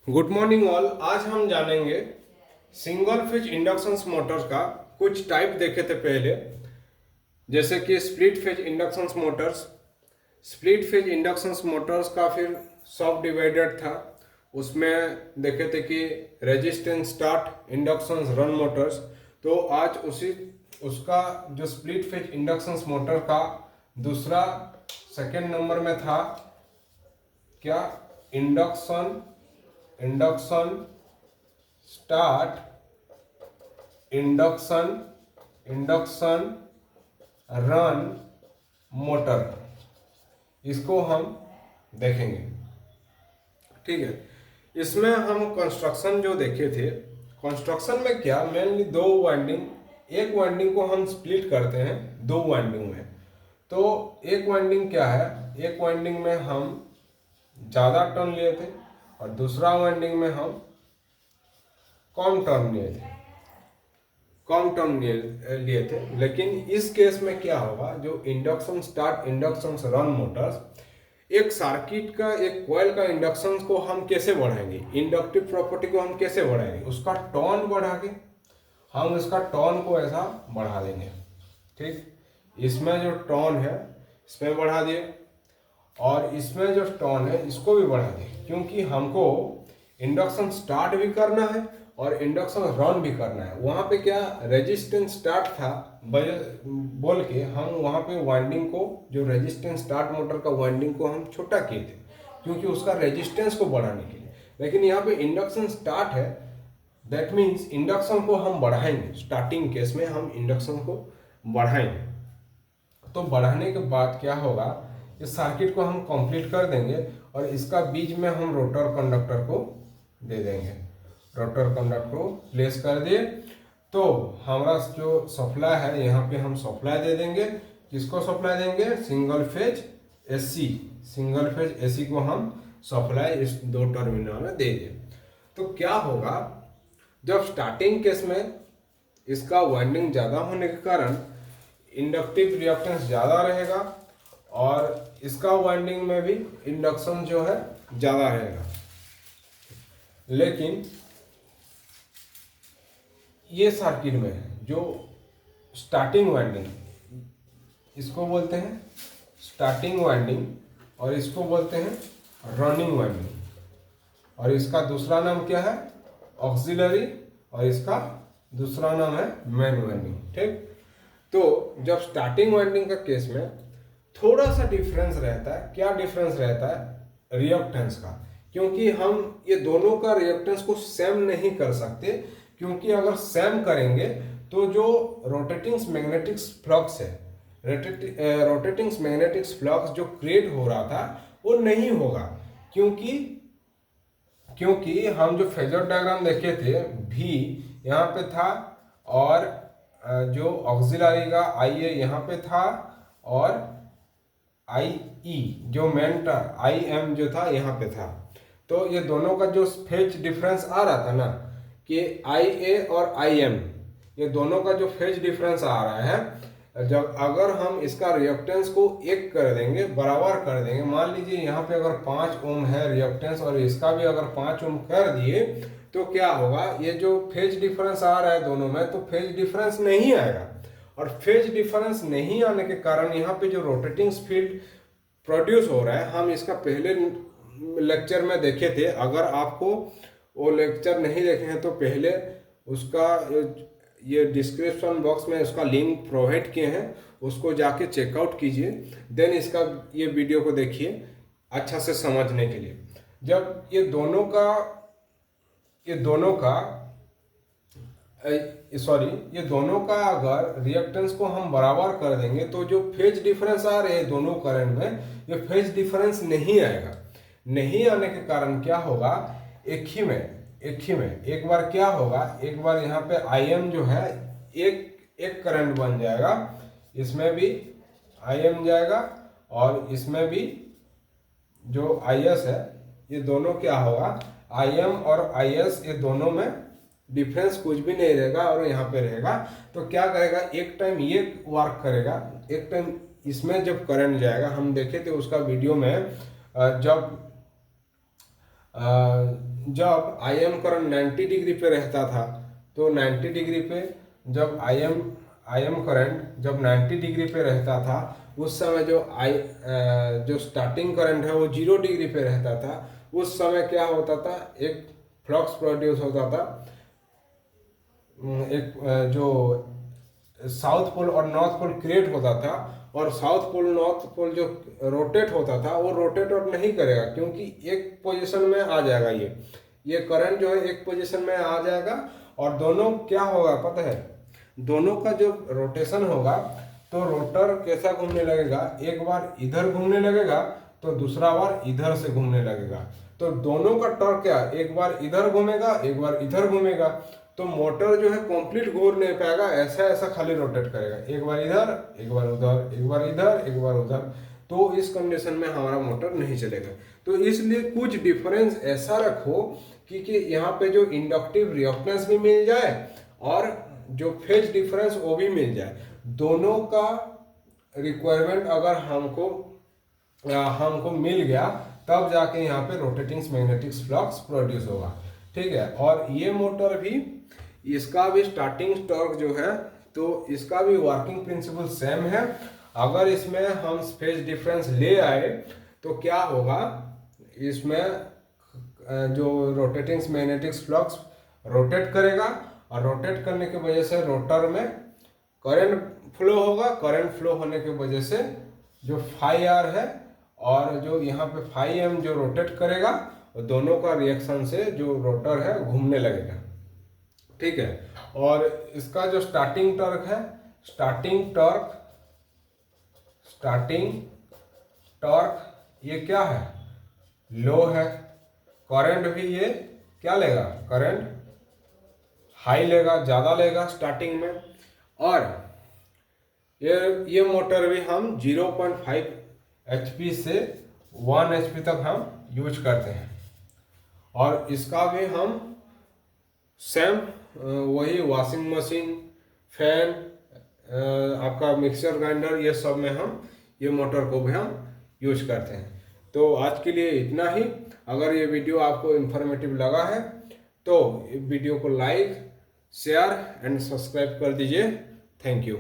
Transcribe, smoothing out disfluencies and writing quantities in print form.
Good morning all. आज हम जानेंगे सिंगल फेज इंडक्शन मोटर्स का कुछ टाइप देखे थे पहले, जैसे कि split phase induction Motors. Split phase induction Motors का फिर सब डिवाइडेड था। उसमें देखे थे कि resistance start induction run Motors. तो आज उसी उसका जो स्प्लिट फेज इंडक्शन मोटर का दूसरा सेकेंड नंबर में था क्या, induction induction start induction induction run motor, इसको हम देखेंगे। ठीक है, इसमें हम कंस्ट्रक्शन जो देखे थे, कंस्ट्रक्शन में क्या मेनली दो वाइंडिंग, एक वाइंडिंग को हम स्प्लिट करते हैं दो वाइंडिंग में। तो एक वाइंडिंग क्या है, एक वाइंडिंग में हम ज़्यादा टर्न लिए थे और दूसरा वाइंडिंग में हम कम टर्न लिए थे। लेकिन इस केस में क्या होगा, जो induction start induction run Motors, एक सर्किट का एक कॉइल का इंडक्शन को हम कैसे बढ़ाएंगे, इंडक्टिव प्रॉपर्टी को हम कैसे बढ़ाएंगे, उसका टर्न बढ़ा के हम उसका टर्न को ऐसा बढ़ा देंगे। ठीक, इसमें जो टर्न है इसमें बढ़ा दिए और इसमें जो टर्न है इसको भी बढ़ा दिए, क्योंकि हमको इंडक्शन स्टार्ट भी करना है और इंडक्शन रन भी करना है। वहाँ पे क्या रेजिस्टेंस स्टार्ट था बोल के हम वहाँ पे वाइंडिंग को, जो रेजिस्टेंस स्टार्ट मोटर का वाइंडिंग को हम छोटा किए थे, क्योंकि उसका रेजिस्टेंस को बढ़ाने के लिए। लेकिन यहाँ पे इंडक्शन स्टार्ट है, दैट मीन्स इंडक्शन को हम बढ़ाएंगे। स्टार्टिंग केस में हम इंडक्शन को बढ़ाएंगे। तो बढ़ाने के बाद क्या होगा, इस सर्किट को हम कंप्लीट कर देंगे और इसका बीच में हम रोटर कंडक्टर को दे देंगे। रोटर कंडक्टर को प्लेस कर दिए तो हमारा जो सप्लाई है यहाँ पे हम सप्लाई दे देंगे। किसको सप्लाई देंगे, single phase AC, single phase AC को हम सप्लाई इस दो टर्मिनल में दे दें। तो क्या होगा, जब स्टार्टिंग केस में इसका वाइंडिंग ज़्यादा होने के कारण इंडक्टिव रिएक्टेंस ज़्यादा रहेगा और इसका वाइंडिंग में भी इंडक्शन जो है ज़्यादा रहेगा। लेकिन ये सर्किट में जो स्टार्टिंग वाइंडिंग, इसको बोलते हैं स्टार्टिंग वाइंडिंग और इसको बोलते हैं रनिंग वाइंडिंग, और इसका दूसरा नाम क्या है, ऑक्सिलरी, और इसका दूसरा नाम है मेन वाइंडिंग। ठीक, तो जब स्टार्टिंग वाइंडिंग का केस में थोड़ा सा डिफरेंस रहता है। क्या डिफरेंस रहता है, रिएक्टेंस का, क्योंकि हम ये दोनों का रिएक्टेंस को सेम नहीं कर सकते, क्योंकि अगर सेम करेंगे तो जो रोटेटिंग मैग्नेटिक फ्लक्स है, रोटेटिंग मैग्नेटिक फ्लक्स जो क्रिएट हो रहा था वो नहीं होगा, क्योंकि हम जो फेजर डायग्राम देखे थे, भी यहाँ पे था और जो ऑक्सिलरी का आई ए यहाँ पे था और आई ई जो मेन था आई एम जो था यहाँ पे था। तो ये दोनों का जो फेज डिफरेंस आ रहा था ना, कि आई ए और आई एम, ये दोनों का जो फेज डिफरेंस आ रहा है, जब अगर हम इसका रिएक्टेंस को एक कर देंगे, बराबर कर देंगे, मान लीजिए यहाँ पे अगर 5 ओम है रिएक्टेंस और इसका भी अगर 5 ओम कर दिए, तो क्या होगा, ये जो फेज डिफरेंस आ रहा है दोनों में, तो फेज डिफरेंस नहीं आएगा। और फेज डिफरेंस नहीं आने के कारण यहाँ पे जो रोटेटिंग फील्ड प्रोड्यूस हो रहा है, हम इसका पहले लेक्चर में देखे थे। अगर आपको वो लेक्चर नहीं देखे हैं तो पहले उसका ये डिस्क्रिप्शन बॉक्स में उसका लिंक प्रोवाइड किए हैं, उसको जाके चेकआउट कीजिए, देन इसका ये वीडियो को देखिए अच्छा से समझने के लिए। जब ये दोनों का अगर रिएक्टेंस को हम बराबर कर देंगे, तो जो फेज डिफरेंस आ रहे हैं दोनों करंट में, ये फेज डिफरेंस नहीं आएगा। नहीं आने के कारण क्या होगा, एक बार क्या होगा, एक बार यहाँ पे आई एम जो है एक करंट बन जाएगा, इसमें भी आई एम जाएगा और इसमें भी जो आई एस है, ये दोनों क्या होगा, आई एम और आई एस, ये दोनों में डिफरेंस कुछ भी नहीं रहेगा और यहाँ पे रहेगा। तो क्या करेगा, एक टाइम ये वर्क करेगा, एक टाइम इसमें जब करंट जाएगा, हम देखे थे उसका वीडियो में, जब जब आई एम करंट 90 डिग्री पे रहता था, तो 90 डिग्री पे जब आई एम करंट जब 90 डिग्री पे रहता था, उस समय जो स्टार्टिंग करंट है वो 0 डिग्री पे रहता था। उस समय क्या होता था, एक फ्लक्स प्रोड्यूस होता था, एक जो साउथ पोल और नॉर्थ पोल क्रिएट होता था, और साउथ पोल नॉर्थ पोल जो रोटेट होता था वो रोटेट और नहीं करेगा, क्योंकि एक पोजीशन में आ जाएगा। ये करंट जो है एक पोजीशन में आ जाएगा, और दोनों क्या होगा पता है, दोनों का जो रोटेशन होगा तो रोटर कैसा घूमने लगेगा, एक बार इधर घूमने लगेगा तो दूसरा बार इधर से घूमने लगेगा। तो दोनों का टॉर्क क्या, एक बार इधर घूमेगा एक बार इधर घूमेगा, तो मोटर जो है कंप्लीट घूर नहीं पाएगा, ऐसा ऐसा खाली रोटेट करेगा, एक बार इधर एक बार उधर, एक बार इधर एक बार उधर। तो इस कंडीशन में हमारा मोटर नहीं चलेगा। तो इसलिए कुछ डिफरेंस ऐसा रखो कि यहाँ पे जो इंडक्टिव रिएक्टेंस भी मिल जाए और जो फेज डिफरेंस वो भी मिल जाए। दोनों का रिक्वायरमेंट अगर हमको मिल गया, तब जाके यहाँ पे रोटेटिंग मैग्नेटिक फ्लक्स प्रोड्यूस होगा। ठीक है, और ये मोटर भी, इसका भी स्टार्टिंग टॉर्क जो है, तो इसका भी वर्किंग प्रिंसिपल सेम है। अगर इसमें हम फेज डिफरेंस ले आए तो क्या होगा, इसमें जो रोटेटिंग मैग्नेटिक फ्लक्स रोटेट करेगा, और रोटेट करने की वजह से रोटर में करंट फ्लो होगा। करंट फ्लो होने की वजह से जो फाई आर है और जो यहाँ पे फाई एम जो रोटेट करेगा, दोनों का रिएक्शन से जो रोटर है घूमने लगेगा। ठीक है, और इसका जो स्टार्टिंग टॉर्क ये क्या है, लो है। करंट भी ये क्या लेगा, करंट हाई लेगा, ज़्यादा लेगा स्टार्टिंग में। और ये मोटर भी हम 0.5 HP से 1 HP तक हम यूज करते हैं। और इसका भी हम सेम वही वॉशिंग मशीन, फैन, आपका मिक्सर ग्राइंडर, ये सब में हम ये मोटर को भी हम यूज करते हैं। तो आज के लिए इतना ही। अगर ये वीडियो आपको इन्फॉर्मेटिव लगा है तो वीडियो को लाइक, शेयर एंड सब्सक्राइब कर दीजिए। Thank you.